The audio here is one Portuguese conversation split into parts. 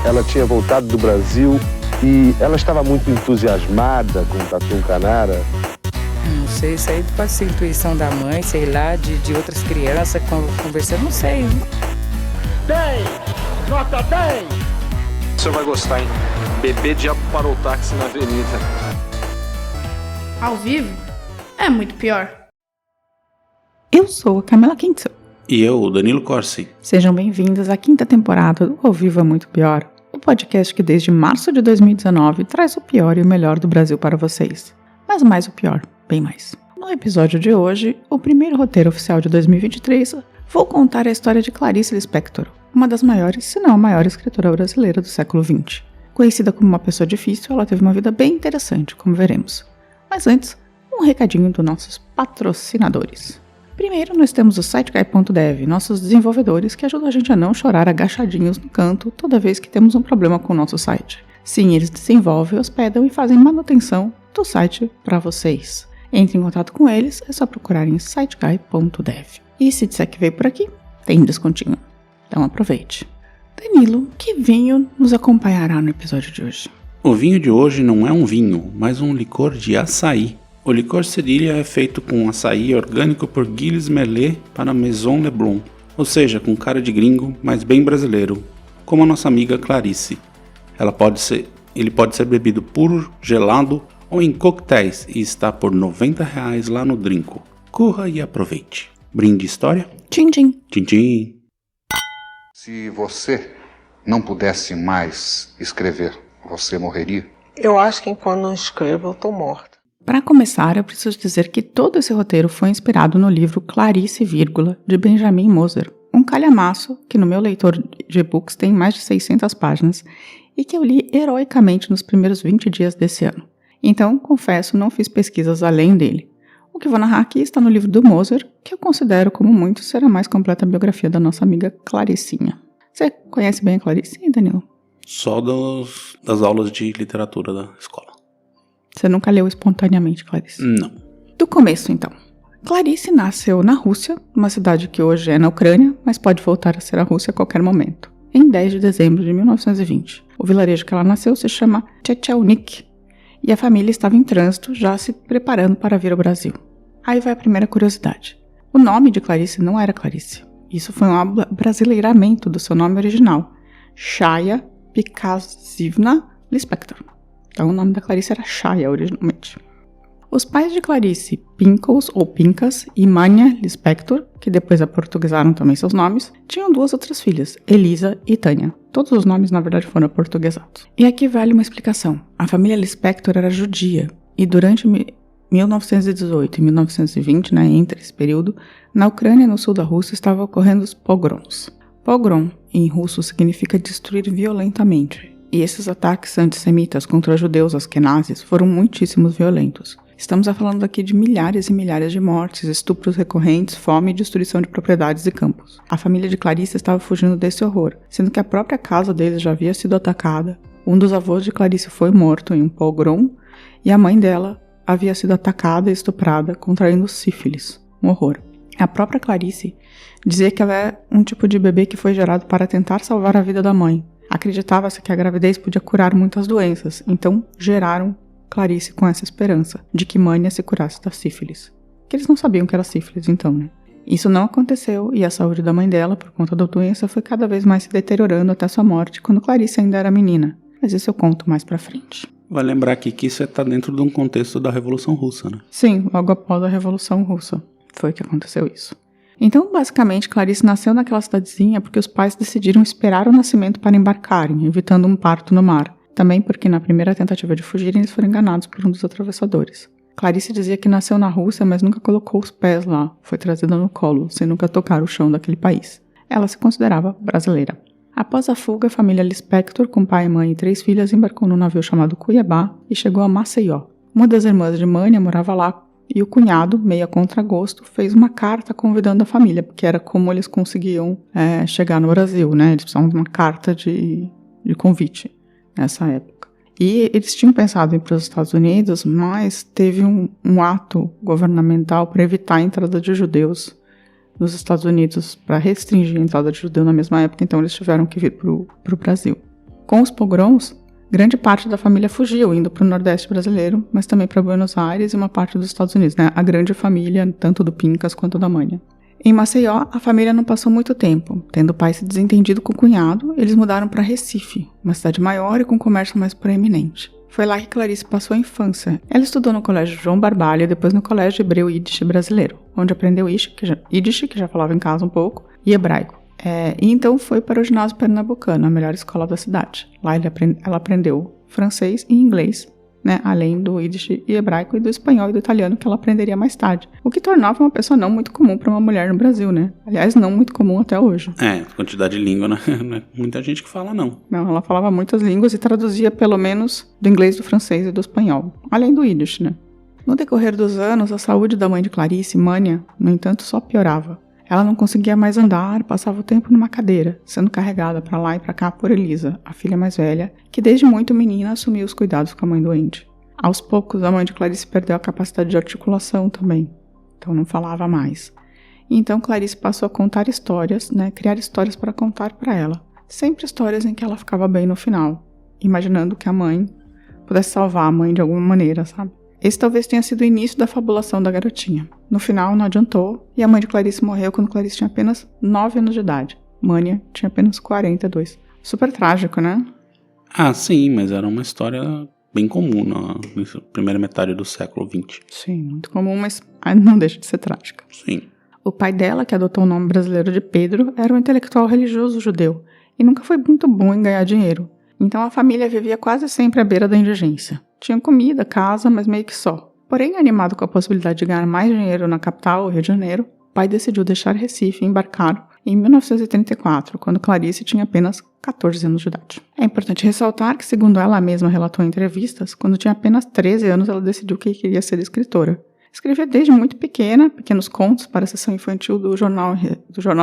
ela tinha voltado do Brasil e ela estava muito entusiasmada com o Tatu Canara. Não sei, isso aí pode ser intuição da mãe, sei lá, de outras crianças conversando, não sei. 10! Nota 10! O senhor vai gostar, hein? Bebê diabo parou o táxi na avenida. Ao vivo é muito pior. Eu sou a Camila Quintzel. E eu, o Danilo Corsi. Sejam bem-vindos à 5ª temporada do Ao Vivo é Muito Pior, o podcast que desde março de 2019 traz o pior e o melhor do Brasil para vocês. Mas mais o pior, bem mais. No episódio de hoje, o primeiro roteiro oficial de 2023, vou contar a história de Clarice Lispector, uma das maiores, se não a maior escritora brasileira do século XX. Conhecida como uma pessoa difícil, ela teve uma vida bem interessante, como veremos. Mas antes, um recadinho dos nossos patrocinadores. Primeiro, nós temos o SiteGuy.dev, nossos desenvolvedores que ajudam a gente a não chorar agachadinhos no canto toda vez que temos um problema com o nosso site. Sim, eles desenvolvem, hospedam e fazem manutenção do site para vocês. Entre em contato com eles, é só procurar em SiteGuy.dev. E se disser que veio por aqui, tem descontinho. Então aproveite. Danilo, que vinho nos acompanhará no episódio de hoje? O vinho de hoje não é um vinho, mas um licor de açaí. O licor Cedilha é feito com açaí orgânico por Gilles Merlet para Maison Leblon, ou seja, com cara de gringo, mas bem brasileiro, como a nossa amiga Clarice. Ele pode ser bebido puro, gelado ou em coquetéis e está por R$90 lá no Drinco. Corra e aproveite. Brinde história? Tchim, tchim. Tchim, tchim. Se você não pudesse mais escrever, você morreria? Eu acho que enquanto não escrevo, eu tô morta. Para começar, eu preciso dizer que todo esse roteiro foi inspirado no livro Clarice, de Benjamin Moser, um calhamaço que no meu leitor de e-books tem mais de 600 páginas e que eu li heroicamente nos primeiros 20 dias desse ano. Então, confesso, não fiz pesquisas além dele. O que vou narrar aqui está no livro do Moser, que eu considero, como muito, ser a mais completa biografia da nossa amiga Claricinha. Você conhece bem a Clarice, Danilo? Só das aulas de literatura da escola. Você nunca leu espontaneamente, Clarice? Não. Do começo, então. Clarice nasceu na Rússia, uma cidade que hoje é na Ucrânia, mas pode voltar a ser a Rússia a qualquer momento, em 10 de dezembro de 1920. O vilarejo que ela nasceu se chama Chechelnik, e a família estava em trânsito, já se preparando para vir ao Brasil. Aí vai a primeira curiosidade. O nome de Clarice não era Clarice. Isso foi um brasileiramento do seu nome original, Chaya Pikazivna Lispector. Então o nome da Clarice era Chaya originalmente. Os pais de Clarice, Pinkos ou Pinkas e Mania Lispector, que depois aportuguesaram também seus nomes, tinham 2 outras filhas, Elisa e Tânia. Todos os nomes, na verdade, foram aportuguesados. E aqui vale uma explicação. A família Lispector era judia, e durante 1918 e 1920, entre esse período, na Ucrânia e no sul da Rússia estavam ocorrendo os pogroms. Pogrom, em russo, significa destruir violentamente. E esses ataques antissemitas contra judeus askenazes foram muitíssimos violentos. Estamos falando aqui de milhares e milhares de mortes, estupros recorrentes, fome e destruição de propriedades e campos. A família de Clarice estava fugindo desse horror, sendo que a própria casa deles já havia sido atacada. Um dos avós de Clarice foi morto em um pogrom e a mãe dela havia sido atacada e estuprada, contraindo sífilis. Um horror. A própria Clarice dizia que ela é um tipo de bebê que foi gerado para tentar salvar a vida da mãe. Acreditava-se que a gravidez podia curar muitas doenças, então geraram Clarice com essa esperança de que Mania se curasse da sífilis. Que eles não sabiam que era sífilis então, né? Isso não aconteceu e a saúde da mãe dela, por conta da doença, foi cada vez mais se deteriorando até sua morte, quando Clarice ainda era menina. Mas isso eu conto mais pra frente. Vai lembrar aqui que isso está dentro de um contexto da Revolução Russa, né? Sim, logo após a Revolução Russa foi que aconteceu isso. Então, basicamente, Clarice nasceu naquela cidadezinha porque os pais decidiram esperar o nascimento para embarcarem, evitando um parto no mar. Também porque na primeira tentativa de fugirem, eles foram enganados por um dos atravessadores. Clarice dizia que nasceu na Rússia, mas nunca colocou os pés lá. Foi trazida no colo, sem nunca tocar o chão daquele país. Ela se considerava brasileira. Após a fuga, a família Lispector, com pai, mãe e 3 filhas, embarcou num navio chamado Cuiabá e chegou a Maceió. Uma das irmãs de Mania morava lá e o cunhado, meio a contragosto, fez uma carta convidando a família, porque era como eles conseguiam chegar no Brasil, né? Eles precisavam de uma carta de convite nessa época. E eles tinham pensado em ir para os Estados Unidos, mas teve um ato governamental para evitar a entrada de judeus nos Estados Unidos, para restringir a entrada de judeu na mesma época, então eles tiveram que vir para o Brasil. Com os pogroms, grande parte da família fugiu, indo para o Nordeste brasileiro, mas também para Buenos Aires e uma parte dos Estados Unidos, né? A grande família, tanto do Pincas quanto da Mânia. Em Maceió, a família não passou muito tempo. Tendo o pai se desentendido com o cunhado, eles mudaram para Recife, uma cidade maior e com comércio mais proeminente. Foi lá que Clarice passou a infância. Ela estudou no Colégio João Barbalho e depois no Colégio Hebreu Yiddish brasileiro, onde aprendeu Yiddish, que já falava em casa um pouco, e hebraico. E então foi para o ginásio pernambucano, a melhor escola da cidade. Lá ela aprendeu francês e inglês, né, além do Yiddish e hebraico e do espanhol e do italiano que ela aprenderia mais tarde. O que tornava uma pessoa não muito comum para uma mulher no Brasil, né? Aliás, não muito comum até hoje. Quantidade de língua, né? Não é muita gente que fala, não. Não, ela falava muitas línguas e traduzia pelo menos do inglês, do francês e do espanhol, além do Yiddish, né? No decorrer dos anos, a saúde da mãe de Clarice, Mânia, no entanto, só piorava. Ela não conseguia mais andar, passava o tempo numa cadeira, sendo carregada para lá e para cá por Elisa, a filha mais velha, que desde muito menina assumiu os cuidados com a mãe doente. Aos poucos, a mãe de Clarice perdeu a capacidade de articulação também, então não falava mais. E então Clarice passou a contar histórias, né, criar histórias para contar para ela. Sempre histórias em que ela ficava bem no final, imaginando que a mãe pudesse salvar a mãe de alguma maneira, sabe? Esse talvez tenha sido o início da fabulação da garotinha. No final, não adiantou, e a mãe de Clarice morreu quando Clarice tinha apenas 9 anos de idade. Mânia tinha apenas 42. Super trágico, né? Sim, mas era uma história bem comum na primeira metade do século XX. Sim, muito comum, mas não deixa de ser trágica. Sim. O pai dela, que adotou o nome brasileiro de Pedro, era um intelectual religioso judeu, e nunca foi muito bom em ganhar dinheiro. Então a família vivia quase sempre à beira da indigência. Tinha comida, casa, mas meio que só. Porém, animado com a possibilidade de ganhar mais dinheiro na capital, Rio de Janeiro, o pai decidiu deixar Recife e embarcar em 1934, quando Clarice tinha apenas 14 anos de idade. É importante ressaltar que, segundo ela mesma relatou em entrevistas, quando tinha apenas 13 anos ela decidiu que queria ser escritora. Escrevia desde muito pequena, pequenos contos para a seção infantil do jornal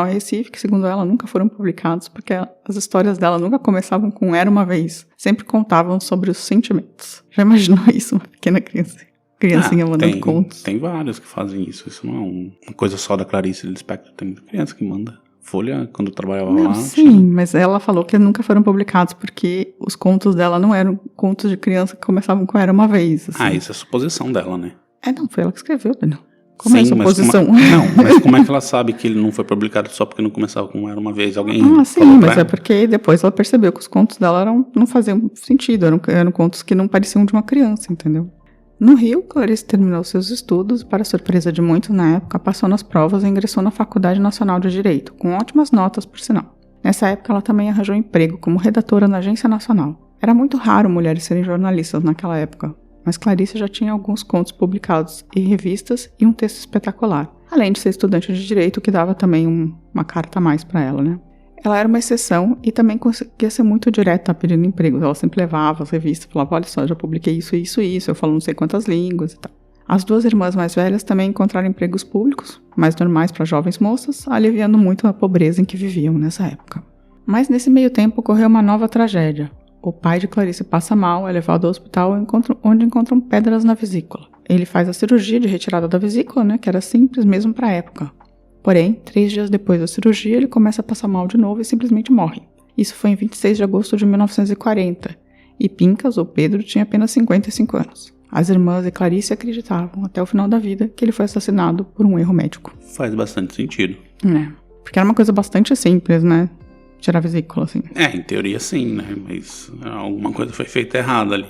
Recife, que segundo ela nunca foram publicados, porque as histórias dela nunca começavam com "era uma vez", sempre contavam sobre os sentimentos. Já imaginou isso, uma pequena criancinha mandando contos? Tem vários que fazem isso, isso não é uma coisa só da Clarice Lispector, tem muita criança que manda. Folha, quando trabalhava lá... Sim, mas ela falou que nunca foram publicados, porque os contos dela não eram contos de criança que começavam com "era uma vez". Assim. Isso é suposição dela, né? Não, foi ela que escreveu, Daniel. Como é a suposição? Mas como é que ela sabe que ele não foi publicado só porque não começava com "era uma vez"? Alguém sim, mas é porque depois ela percebeu que os contos dela não faziam sentido, eram contos que não pareciam de uma criança, entendeu? No Rio, Clarice terminou seus estudos e, para surpresa de muitos na época, passou nas provas e ingressou na Faculdade Nacional de Direito, com ótimas notas, por sinal. Nessa época, ela também arranjou emprego como redatora na Agência Nacional. Era muito raro mulheres serem jornalistas naquela época, mas Clarice já tinha alguns contos publicados em revistas e um texto espetacular, além de ser estudante de Direito, que dava também uma carta a mais para ela, né? Ela era uma exceção e também conseguia ser muito direta pedindo empregos. Ela sempre levava as revistas, falava: olha só, já publiquei isso, eu falo não sei quantas línguas e tal. As duas irmãs mais velhas também encontraram empregos públicos, mais normais para jovens moças, aliviando muito a pobreza em que viviam nessa época. Mas nesse meio tempo ocorreu uma nova tragédia. O pai de Clarice passa mal, é levado ao hospital onde encontram pedras na vesícula. Ele faz a cirurgia de retirada da vesícula, né, que era simples mesmo para a época. Porém, 3 dias depois da cirurgia, ele começa a passar mal de novo e simplesmente morre. Isso foi em 26 de agosto de 1940, e Pincas, ou Pedro, tinha apenas 55 anos. As irmãs e Clarice acreditavam, até o final da vida, que ele foi assassinado por um erro médico. Faz bastante sentido. Porque era uma coisa bastante simples, né? Tirar a vesícula, assim. Em teoria sim, né? Mas alguma coisa foi feita errada ali.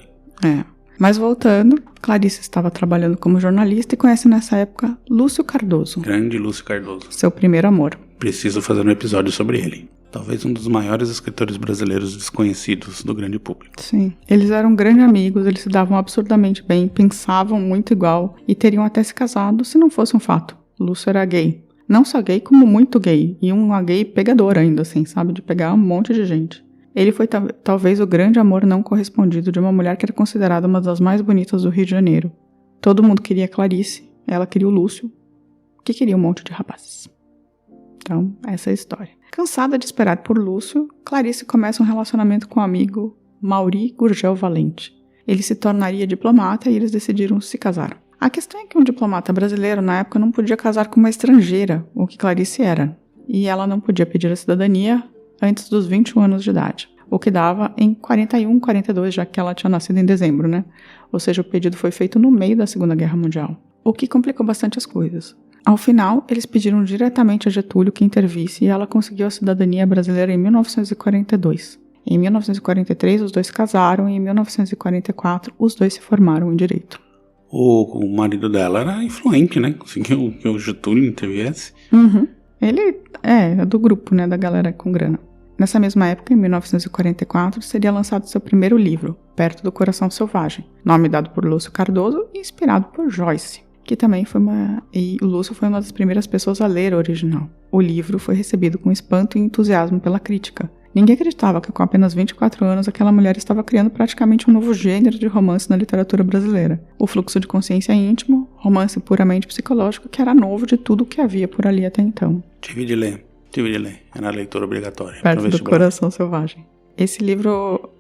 Mas voltando, Clarice estava trabalhando como jornalista e conhece nessa época Lúcio Cardoso. Grande Lúcio Cardoso. Seu primeiro amor. Preciso fazer um episódio sobre ele. Talvez um dos maiores escritores brasileiros desconhecidos do grande público. Sim, eles eram grandes amigos, eles se davam absurdamente bem, pensavam muito igual e teriam até se casado se não fosse um fato. Lúcio era gay. Não só gay, como muito gay. E uma gay pegadora ainda, assim, sabe? De pegar um monte de gente. Ele foi talvez o grande amor não correspondido de uma mulher que era considerada uma das mais bonitas do Rio de Janeiro. Todo mundo queria Clarice, ela queria o Lúcio, que queria um monte de rapazes. Então, essa é a história. Cansada de esperar por Lúcio, Clarice começa um relacionamento com o amigo Mauri Gurgel Valente. Ele se tornaria diplomata e eles decidiram se casar. A questão é que um diplomata brasileiro, na época, não podia casar com uma estrangeira, o que Clarice era. E ela não podia pedir a cidadania antes dos 21 anos de idade. o que dava em 41, 42, já que ela tinha nascido em dezembro, né? Ou seja, o pedido foi feito no meio da Segunda Guerra Mundial, o que complicou bastante as coisas. Ao final, eles pediram diretamente a Getúlio que intervisse e ela conseguiu a cidadania brasileira em 1942. Em 1943, os dois casaram e em 1944, os dois se formaram em direito. O marido dela era influente, né? Conseguiu que o Getúlio interviesse. Uhum. Ele é do grupo, né? Da galera com grana. Nessa mesma época, em 1944, seria lançado seu primeiro livro, Perto do Coração Selvagem, nome dado por Lúcio Cardoso e inspirado por Joyce, que também foi e o Lúcio foi uma das primeiras pessoas a ler o original. O livro foi recebido com espanto e entusiasmo pela crítica. Ninguém acreditava que com apenas 24 anos aquela mulher estava criando praticamente um novo gênero de romance na literatura brasileira. O fluxo de consciência íntimo, romance puramente psicológico, que era novo de tudo o que havia por ali até então. Tive de ler. Era a leitura obrigatória. Perto do Coração Selvagem. Esse livro,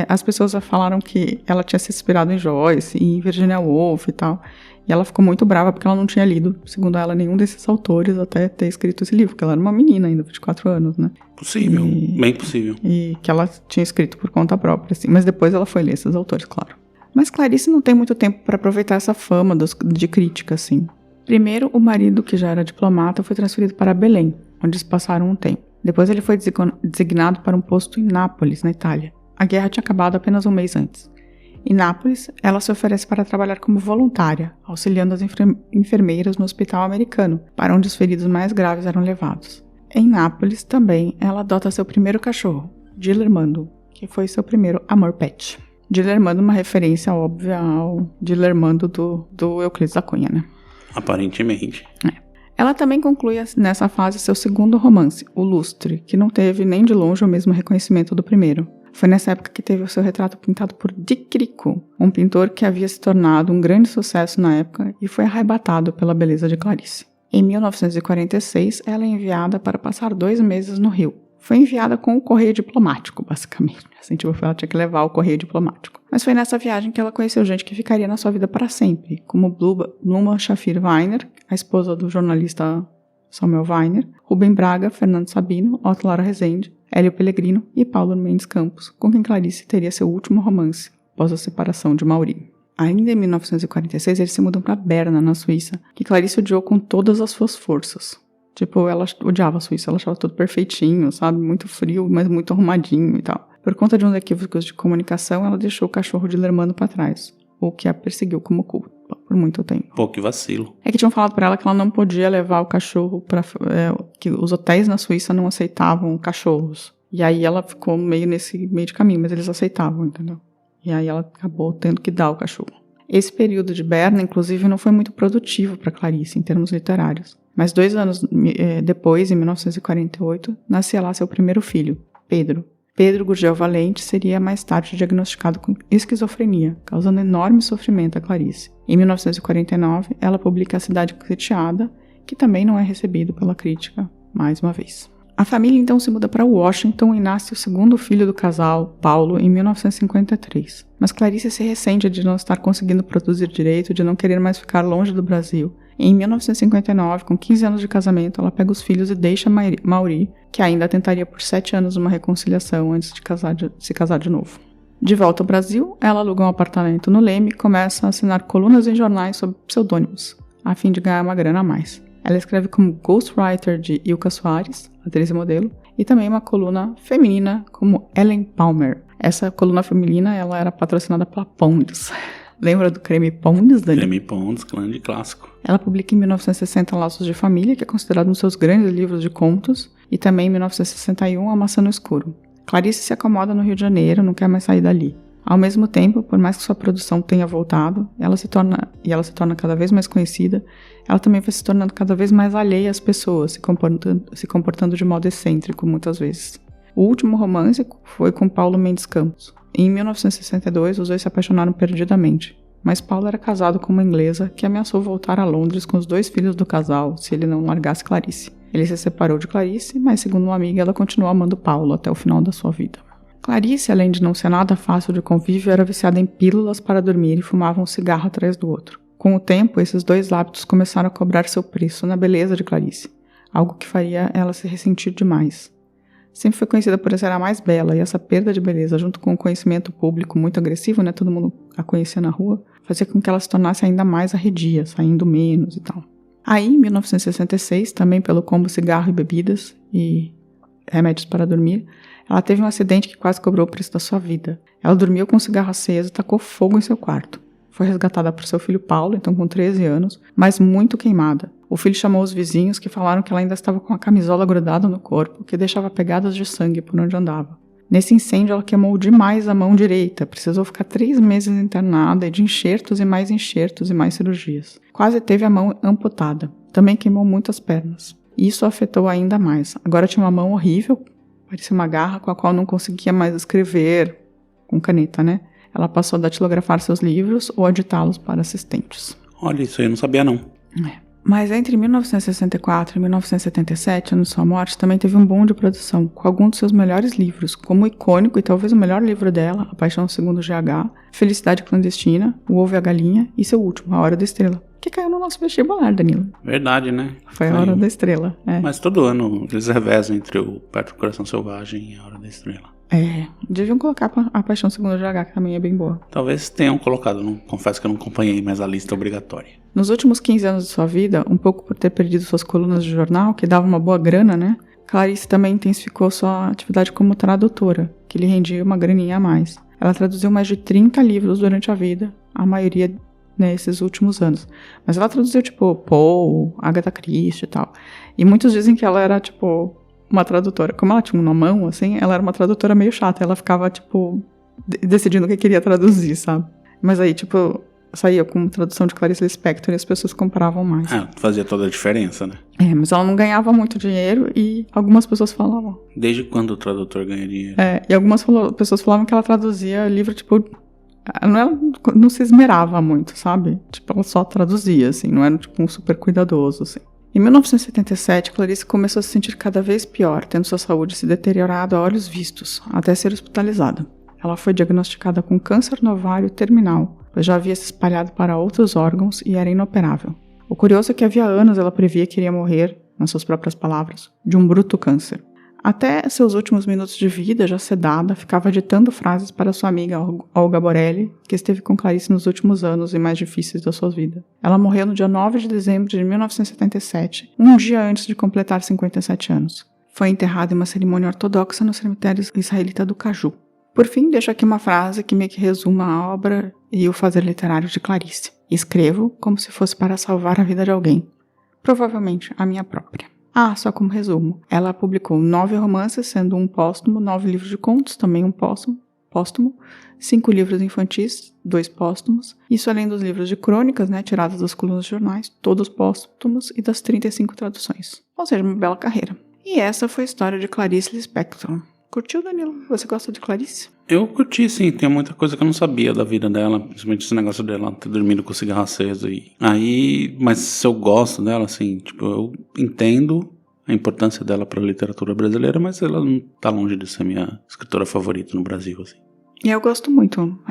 as pessoas já falaram que ela tinha se inspirado em Joyce, em Virginia Woolf e tal. E ela ficou muito brava porque ela não tinha lido, segundo ela, nenhum desses autores até ter escrito esse livro, porque ela era uma menina ainda, 24 anos, né? Possível, bem possível. E que ela tinha escrito por conta própria, assim. Mas depois ela foi ler esses autores, claro. Mas Clarice não tem muito tempo para aproveitar essa fama de crítica, assim. Primeiro, o marido, que já era diplomata, foi transferido para Belém, onde eles passaram um tempo. Depois ele foi designado para um posto em Nápoles, na Itália. A guerra tinha acabado apenas um mês antes. Em Nápoles, ela se oferece para trabalhar como voluntária, auxiliando as enfermeiras no hospital americano, para onde os feridos mais graves eram levados. Em Nápoles, também, ela adota seu primeiro cachorro, Dilermando, que foi seu primeiro amor pet. Dilermando, uma referência óbvia ao Dilermando do Euclides da Cunha, né? Aparentemente. Ela também conclui nessa fase seu segundo romance, O Lustre, que não teve nem de longe o mesmo reconhecimento do primeiro. Foi nessa época que teve o seu retrato pintado por Dick Rico, um pintor que havia se tornado um grande sucesso na época e foi arrebatado pela beleza de Clarice. Em 1946, ela é enviada para passar 2 meses no Rio. Foi enviada com o correio diplomático, basicamente. Assim, ela tinha que levar o correio diplomático. Mas foi nessa viagem que ela conheceu gente que ficaria na sua vida para sempre, como Bluma Shafir Weiner, a esposa do jornalista Samuel Weiner, Rubem Braga, Fernando Sabino, Otto Lara Rezende, Hélio Pellegrino e Paulo Mendes Campos, com quem Clarice teria seu último romance, após a separação de Mauri. Ainda em 1946, eles se mudam para Berna, na Suíça, que Clarice odiou com todas as suas forças. Tipo, ela odiava a Suíça, ela achava tudo perfeitinho, sabe? Muito frio, mas muito arrumadinho e tal. Por conta de uns equívocos de comunicação, ela deixou o cachorro de Lermando para trás, o que a perseguiu como culpa por muito tempo. Pô, que vacilo. É que tinham falado pra ela que ela não podia levar o cachorro que os hotéis na Suíça não aceitavam cachorros. E aí ela ficou nesse meio de caminho, mas eles aceitavam, entendeu? E aí ela acabou tendo que dar o cachorro. Esse período de Berna, inclusive, não foi muito produtivo para Clarice em termos literários. Mas 2 anos depois, em 1948, nascia lá seu primeiro filho, Pedro. Pedro Gurgel Valente seria mais tarde diagnosticado com esquizofrenia, causando enorme sofrimento a Clarice. Em 1949, ela publica A Cidade Sitiada, que também não é recebido pela crítica, mais uma vez. A família então se muda para Washington e nasce o segundo filho do casal, Paulo, em 1953. Mas Clarice se ressente de não estar conseguindo produzir direito, de não querer mais ficar longe do Brasil. Em 1959, com 15 anos de casamento, ela pega os filhos e deixa Mauri, que ainda tentaria por 7 anos uma reconciliação antes de se casar de novo. De volta ao Brasil, ela aluga um apartamento no Leme e começa a assinar colunas em jornais sob pseudônimos, a fim de ganhar uma grana a mais. Ela escreve como ghostwriter de Ilka Soares, atriz e modelo, e também uma coluna feminina como Ellen Palmer. Essa coluna feminina ela era patrocinada pela Ponds. Lembra do creme Ponds, Dani? Creme Ponds, grande clássico. Ela publica em 1960 Laços de Família, que é considerado um dos seus grandes livros de contos, e também em 1961 A Maçã no Escuro. Clarice se acomoda no Rio de Janeiro, não quer mais sair dali. Ao mesmo tempo, por mais que sua produção tenha voltado, ela se torna cada vez mais conhecida, ela também vai se tornando cada vez mais alheia às pessoas, se comportando de modo excêntrico muitas vezes. O último romance foi com Paulo Mendes Campos. Em 1962, os dois se apaixonaram perdidamente, mas Paulo era casado com uma inglesa que ameaçou voltar a Londres com os 2 filhos do casal se ele não largasse Clarice. Ele se separou de Clarice, mas segundo uma amiga, ela continuou amando Paulo até o final da sua vida. Clarice, além de não ser nada fácil de convívio, era viciada em pílulas para dormir e fumava um cigarro atrás do outro. Com o tempo, esses 2 hábitos começaram a cobrar seu preço na beleza de Clarice, algo que faria ela se ressentir demais. sempre foi conhecida por ser a mais bela, e essa perda de beleza, junto com o conhecimento público muito agressivo, né, todo mundo a conhecia na rua, fazia com que ela se tornasse ainda mais arredia, saindo menos e tal. Aí, em 1966, também pelo combo cigarro e bebidas e remédios para dormir, ela teve um acidente que quase cobrou o preço da sua vida. Ela dormiu com um cigarro aceso e tacou fogo em seu quarto. Foi resgatada por seu filho Paulo, então com 13 anos, mas muito queimada. O filho chamou os vizinhos, que falaram que ela ainda estava com a camisola grudada no corpo, que deixava pegadas de sangue por onde andava. Nesse incêndio, ela queimou demais a mão direita, precisou ficar 3 meses internada, e de enxertos e mais cirurgias. Quase teve a mão amputada. Também queimou muito as pernas. Isso a afetou ainda mais. Agora tinha uma mão horrível, parecia uma garra com a qual não conseguia mais escrever com caneta, né? Ela passou a datilografar seus livros ou a ditá-los para assistentes. Olha, isso aí eu não sabia não. Mas entre 1964 e 1977, ano de sua morte, também teve um boom de produção, com alguns dos seus melhores livros, como o icônico e talvez o melhor livro dela, A Paixão Segundo GH, Felicidade Clandestina, O Ovo e a Galinha e seu último, A Hora da Estrela, que caiu no nosso vestibular, Danilo. Verdade, né? Foi A Hora da Estrela. Mas todo ano eles revezam entre o Perto do Coração Selvagem e A Hora da Estrela. Deviam colocar A Paixão Segundo GH, que também é bem boa. Talvez tenham colocado, não, confesso que eu não acompanhei, mas a lista é obrigatória. Nos últimos 15 anos de sua vida, um pouco por ter perdido suas colunas de jornal, que dava uma boa grana, né? Clarice também intensificou sua atividade como tradutora, que lhe rendia uma graninha a mais. Ela traduziu mais de 30 livros durante a vida, a maioria nesses últimos anos. Mas ela traduziu, tipo, Poe, Agatha Christie e tal. E muitos dizem que ela era, tipo, uma tradutora. Como ela tinha uma mão, assim, ela era uma tradutora meio chata. Ela ficava, tipo, decidindo o que queria traduzir, sabe? Mas aí, tipo, saía com tradução de Clarice Lispector e as pessoas compravam mais. Fazia toda a diferença, né? Mas ela não ganhava muito dinheiro e algumas pessoas falavam. Desde quando o tradutor ganha dinheiro? E algumas pessoas falavam que ela traduzia livro, tipo, não se esmerava muito, sabe? Tipo, ela só traduzia, assim, não era, tipo, um super cuidadoso, assim. Em 1977, Clarice começou a se sentir cada vez pior, tendo sua saúde se deteriorado a olhos vistos, até ser hospitalizada. Ela foi diagnosticada com câncer no ovário terminal, pois já havia se espalhado para outros órgãos e era inoperável. O curioso é que havia anos ela previa que iria morrer, nas suas próprias palavras, de um bruto câncer. Até seus últimos minutos de vida, já sedada, ficava ditando frases para sua amiga Olga Borelli, que esteve com Clarice nos últimos anos e mais difíceis da sua vida. Ela morreu no dia 9 de dezembro de 1977, um dia antes de completar 57 anos. Foi enterrada em uma cerimônia ortodoxa no cemitério israelita do Caju. Por fim, deixo aqui uma frase que meio que resuma a obra e o fazer literário de Clarice. Escrevo como se fosse para salvar a vida de alguém. Provavelmente a minha própria. Só como resumo. Ela publicou 9 romances, sendo um póstumo, 9 livros de contos, também um póstumo, 5 livros infantis, 2 póstumos. Isso além dos livros de crônicas, né, tiradas das colunas de jornais, todos póstumos, e das 35 traduções. Ou seja, uma bela carreira. E essa foi a história de Clarice Lispector. Curtiu, Danilo? Você gosta de Clarice? Eu curti, sim. Tem muita coisa que eu não sabia da vida dela, principalmente esse negócio dela ter dormido com o cigarro aceso. Mas se eu gosto dela, assim, tipo, eu entendo a importância dela para a literatura brasileira, mas ela não tá longe de ser minha escritora favorita no Brasil, assim. E eu gosto muito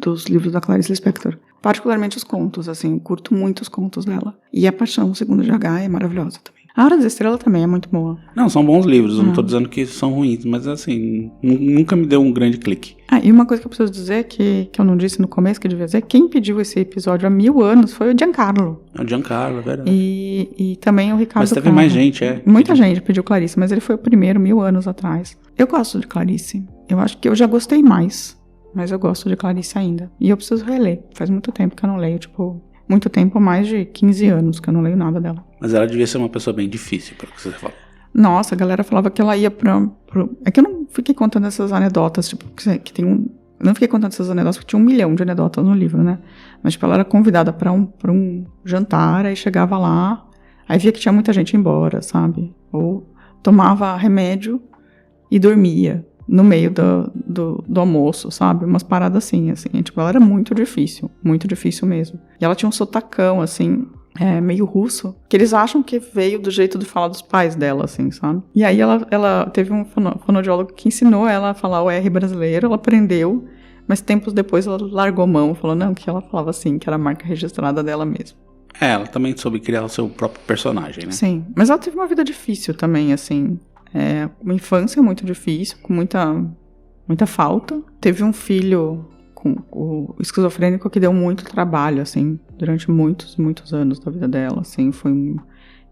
dos livros da Clarice Lispector. Particularmente os contos, assim, curto muito os contos dela. E A Paixão Segundo GH é maravilhosa também. A Hora da Estrela também é muito boa. Não, são bons livros, eu não tô dizendo que são ruins, mas assim, nunca me deu um grande clique. E uma coisa que eu preciso dizer, que eu não disse no começo, que eu devia dizer, quem pediu esse episódio há 1000 anos foi o Giancarlo. O Giancarlo, é verdade. E também o Ricardo Mas teve mais gente, Muita gente pediu Clarice, mas ele foi o primeiro 1000 anos atrás. Eu gosto de Clarice. Eu acho que eu já gostei mais, mas eu gosto de Clarice ainda. E eu preciso reler. Faz muito tempo que eu não leio, tipo... Muito tempo, mais de 15 anos que eu não leio nada dela. Mas ela devia ser uma pessoa bem difícil, pelo que você fala. Nossa, a galera falava que ela ia É que eu não fiquei contando essas anedotas, tipo, que tem um... Eu não fiquei contando essas anedotas, porque tinha 1 milhão de anedotas no livro, né? Mas, tipo, ela era convidada pra um jantar, aí chegava lá, aí via que tinha muita gente embora, sabe? Ou tomava remédio e dormia no meio do almoço, sabe? Umas paradas assim. Tipo, ela era muito difícil mesmo. E ela tinha um sotacão, assim, meio russo, que eles acham que veio do jeito de falar dos pais dela, assim, sabe? E aí ela teve um fonoaudiólogo que ensinou ela a falar o R brasileiro, ela aprendeu, mas tempos depois ela largou mão, falou, não, que ela falava assim, que era a marca registrada dela mesmo. Ela também soube criar o seu próprio personagem, né? Sim, mas ela teve uma vida difícil também, assim... Uma infância muito difícil, com muita falta. Teve um filho com o esquizofrênico que deu muito trabalho, assim, durante muitos anos da vida dela, assim,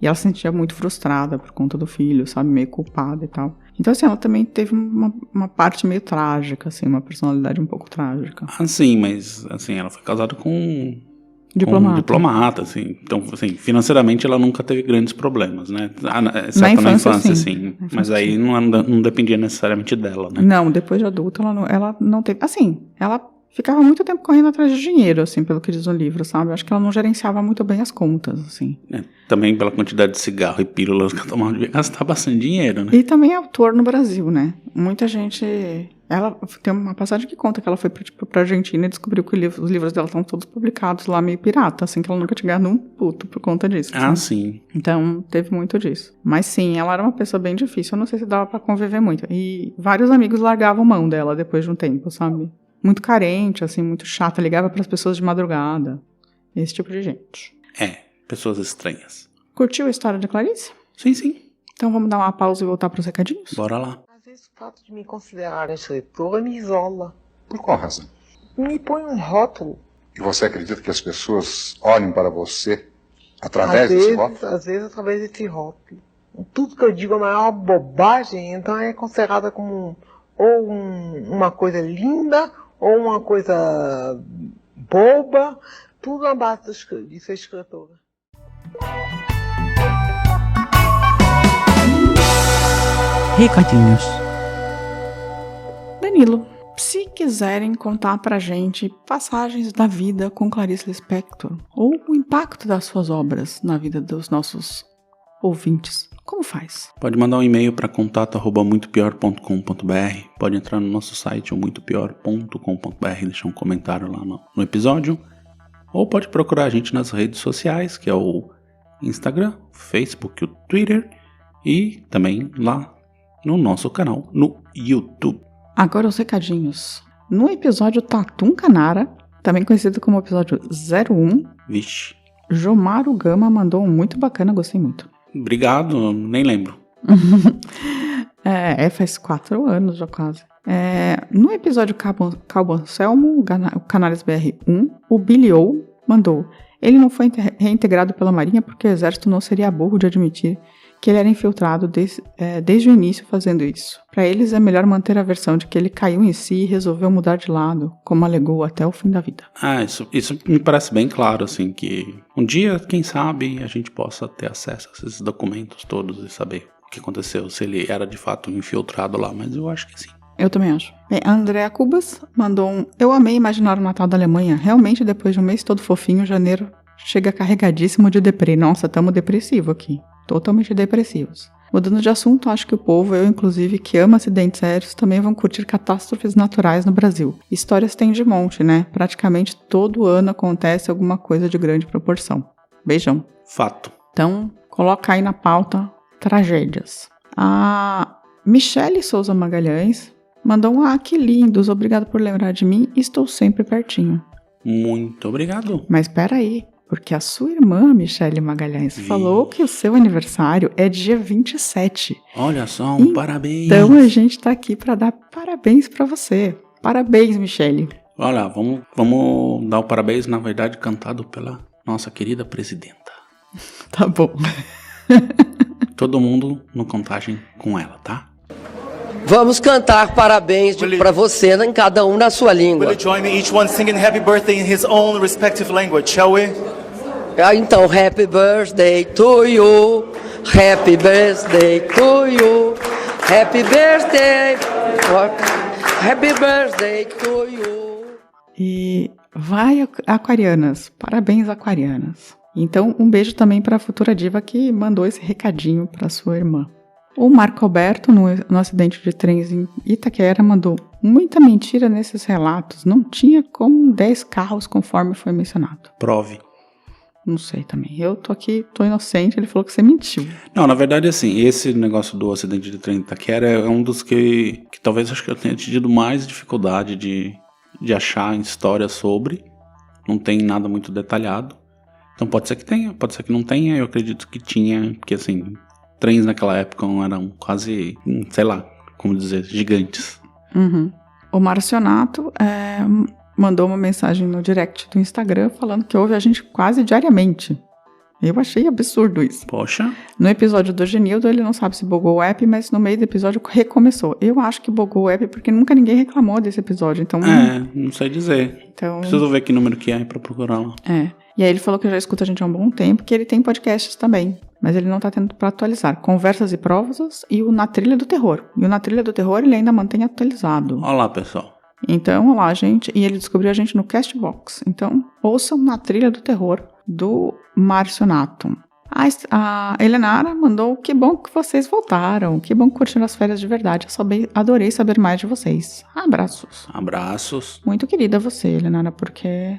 e ela se sentia muito frustrada por conta do filho, sabe, meio culpada e tal. Então, assim, ela também teve uma parte meio trágica, assim, uma personalidade um pouco trágica. Ah, sim, mas, assim, ela foi casada com um diplomata, assim. Então, assim, financeiramente ela nunca teve grandes problemas, né? Exceto na infância, sim. Mas aí não dependia necessariamente dela, né? Não, depois de adulta ela não teve... Assim, ela ficava muito tempo correndo atrás de dinheiro, assim, pelo que diz no livro, sabe? Eu acho que ela não gerenciava muito bem as contas, assim. Também pela quantidade de cigarro e pílulas que ela tomava, devia gastar bastante dinheiro, né? E também é autor no Brasil, né? Muita gente... Ela tem uma passagem que conta que ela foi pra Argentina e descobriu que os livros dela estão todos publicados lá meio pirata, assim, que ela nunca tinha ganhado um puto por conta disso. Ah, sim. Então, teve muito disso. Mas sim, ela era uma pessoa bem difícil, eu não sei se dava pra conviver muito. E vários amigos largavam mão dela depois de um tempo, sabe? Muito carente, assim, muito chata, ligava pras pessoas de madrugada. Esse tipo de gente. Pessoas estranhas. Curtiu a história de Clarice? Sim, sim. Então vamos dar uma pausa e voltar pros recadinhos? Bora lá. Às vezes o fato de me considerarem escritora me isola. Por qual razão? Me põe um rótulo. E você acredita que as pessoas olhem para você através desse rótulo? Às vezes através desse rótulo. Tudo que eu digo é a maior bobagem, então é considerada como uma coisa linda ou uma coisa boba, tudo na base de ser escritora. Recadinhos. Danilo, se quiserem contar pra gente passagens da vida com Clarice Lispector ou o impacto das suas obras na vida dos nossos ouvintes, como faz? Pode mandar um e-mail para contato@muitopior.com.br, pode entrar no nosso site, muitopior.com.br, deixar um comentário lá no episódio, ou pode procurar a gente nas redes sociais, que é o Instagram, Facebook, o Twitter e também lá no nosso canal no YouTube. Agora os recadinhos. No episódio Tatum Canara, também conhecido como episódio 01, Vixe. Jomaro Gama mandou um muito bacana, gostei muito. Obrigado, nem lembro. Faz 4 anos já quase. No episódio Cabo Anselmo, o Canales BR1, o Billy O mandou: ele não foi reintegrado pela Marinha porque o exército não seria burro de admitir que ele era infiltrado desde o início fazendo isso. Para eles é melhor manter a versão de que ele caiu em si e resolveu mudar de lado, como alegou até o fim da vida. Isso me parece bem claro, assim, que um dia, quem sabe, a gente possa ter acesso a esses documentos todos e saber o que aconteceu, se ele era de fato infiltrado lá, mas eu acho que sim. Eu também acho. A Andrea Cubas mandou um: eu amei imaginar o Natal da Alemanha. Realmente, depois de um mês todo fofinho, janeiro chega carregadíssimo de deprê. Nossa, tamo depressivo aqui. Totalmente depressivos. Mudando de assunto, acho que o povo, eu inclusive, que ama acidentes aéreos, também vão curtir catástrofes naturais no Brasil. Histórias tem de monte, né? Praticamente todo ano acontece alguma coisa de grande proporção. Beijão. Fato. Então, coloca aí na pauta tragédias. A Michele Souza Magalhães mandou um: que lindos, obrigado por lembrar de mim, estou sempre pertinho. Muito obrigado. Mas peraí, porque a sua irmã, Michele Magalhães, falou que o seu aniversário é dia 27. Olha só, parabéns. Então a gente tá aqui pra dar parabéns pra você. Parabéns, Michele. Olha, vamos dar o parabéns, na verdade, cantado pela nossa querida presidenta. Tá bom. Todo mundo no Contagem com ela, tá? Vamos cantar parabéns para você, em cada um na sua língua. Will you join me, each one singing happy birthday in his own respective language, shall we? Então, happy birthday to you, happy birthday to you, happy birthday, happy birthday to you. E vai, aquarianas, parabéns, aquarianas. Então, um beijo também para a futura diva que mandou esse recadinho para sua irmã. O Marco Alberto, no acidente de trens em Itaquera, mandou: muita mentira nesses relatos, não tinha como 10 carros conforme foi mencionado. Prove. Não sei também, eu tô aqui, tô inocente, ele falou que você mentiu. Não, na verdade, assim, esse negócio do acidente de trem de Itaquera é um dos que talvez acho que eu tenha tido mais dificuldade de achar história sobre. Não tem nada muito detalhado. Então pode ser que tenha, pode ser que não tenha, eu acredito que tinha, porque assim, trens naquela época eram quase, sei lá, como dizer, gigantes. Uhum. O Marcionato mandou uma mensagem no direct do Instagram falando que ouve a gente quase diariamente. Eu achei absurdo isso. Poxa. No episódio do Genildo, ele não sabe se bugou o app, mas no meio do episódio recomeçou. Eu acho que bugou o app porque nunca ninguém reclamou desse episódio, então... não sei dizer. Então... Preciso ver que número que é pra procurar lá. E aí ele falou que já escuta a gente há um bom tempo, que ele tem podcasts também, mas ele não tá tendo pra atualizar. Conversas e Provas e o Na Trilha do Terror. E o Na Trilha do Terror ele ainda mantém atualizado. Olá, pessoal. Então, olá, gente. E ele descobriu a gente no Castbox. Então, ouçam Na Trilha do Terror do Marcionato. A Helenara mandou: que bom que vocês voltaram. Que bom que curtiram as férias de verdade. Eu adorei saber mais de vocês. Abraços. Abraços. Muito querida você, Helenara, porque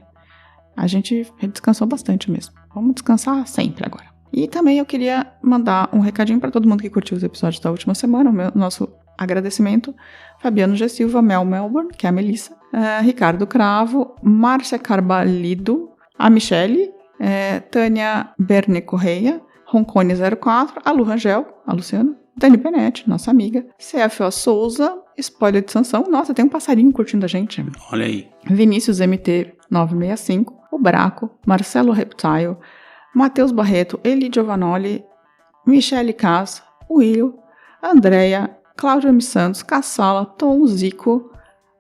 a gente descansou bastante mesmo. Vamos descansar sempre agora. E também eu queria mandar um recadinho para todo mundo que curtiu os episódios da última semana. Nosso agradecimento: Fabiano G. Silva, Mel Melbourne, que é a Melissa, Ricardo Cravo, Márcia Carbalido, a Michele, Tânia Berne Correia, Roncone 04, a Lu Rangel, a Luciana, Dani Benetti, nossa amiga, CFO Souza, Spoiler de Sansão, nossa, tem um passarinho curtindo a gente. Olha aí. Vinícius MT 965, o Braco, Marcelo Reptile, Matheus Barreto, Eli Giovanoli, Michele Cas, Willio, Andréia, Cláudio M. Santos, Cassala, Tom Zico,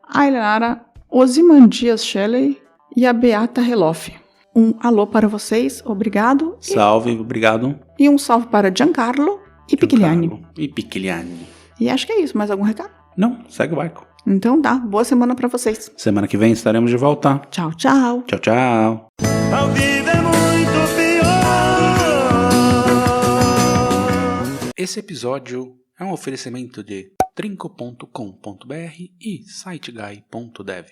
a Helenara, Osimandias Shelley e a Beata Reloff. Um alô para vocês, obrigado. Salve, obrigado. E um salve para Giancarlo e Piquiliani. E acho que é isso, mais algum recado? Não, segue o barco. Então tá, boa semana para vocês. Semana que vem estaremos de volta. Tchau, tchau. Tchau, tchau. A vida é muito pior. Esse episódio é um oferecimento de trinco.com.br e siteguy.dev.